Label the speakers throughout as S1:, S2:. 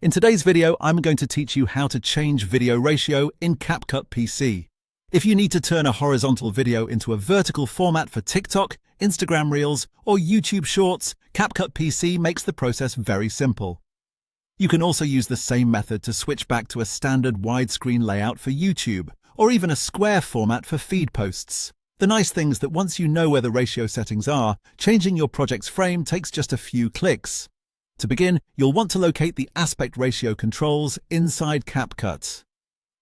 S1: In today's video, I'm going to teach you how to change video ratio in CapCut PC. If you need to turn a horizontal video into a vertical format for TikTok, Instagram Reels, or YouTube Shorts, CapCut PC makes the process very simple. You can also use the same method to switch back to a standard widescreen layout for YouTube, or even a square format for feed posts. The nice thing is that once you know where the ratio settings are, changing your project's frame takes just a few clicks. To begin, you'll want to locate the aspect ratio controls inside CapCut.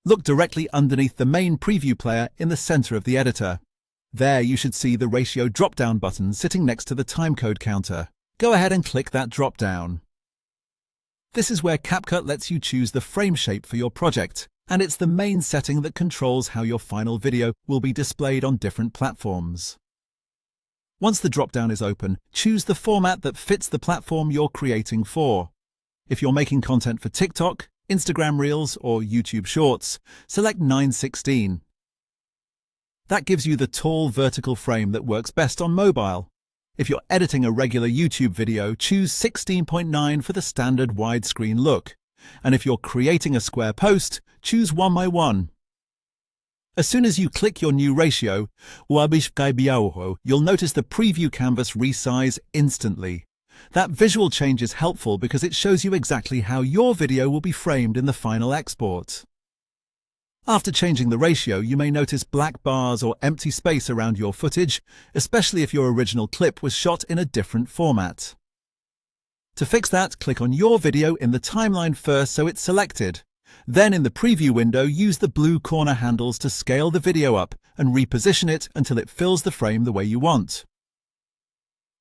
S1: Look directly underneath the main preview player in the center of the editor. There you should see the ratio drop-down button sitting next to the timecode counter. Go ahead and click that drop-down. This is where CapCut lets you choose the frame shape for your project, and it's the main setting that controls how your final video will be displayed on different platforms. Once the drop-down is open, choose the format that fits the platform you're creating for. If you're making content for TikTok, Instagram Reels, or YouTube Shorts, select 9:16. That gives you the tall vertical frame that works best on mobile. If you're editing a regular YouTube video, choose 16.9 for the standard widescreen look. And if you're creating a square post, choose 1:1. As soon as you click your new ratio, you'll notice the preview canvas resize instantly. That visual change is helpful because it shows you exactly how your video will be framed in the final export. After changing the ratio, you may notice black bars or empty space around your footage, especially if your original clip was shot in a different format. To fix that, click on your video in the timeline first so it's selected. Then in the preview window, use the blue corner handles to scale the video up and reposition it until it fills the frame the way you want.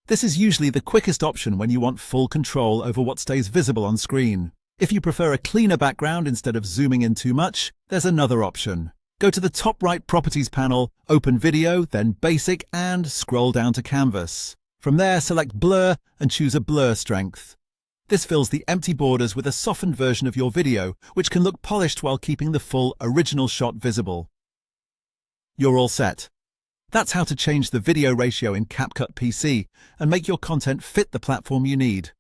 S1: This is usually the quickest option when you want full control over what stays visible on screen. If you prefer a cleaner background instead of zooming in too much, there's another option. Go to the top right Properties panel, open Video, then Basic, and scroll down to Canvas. From there, select Blur and choose a blur strength. This fills the empty borders with a softened version of your video, which can look polished while keeping the full original shot visible. You're all set. That's how to change the video ratio in CapCut PC and make your content fit the platform you need.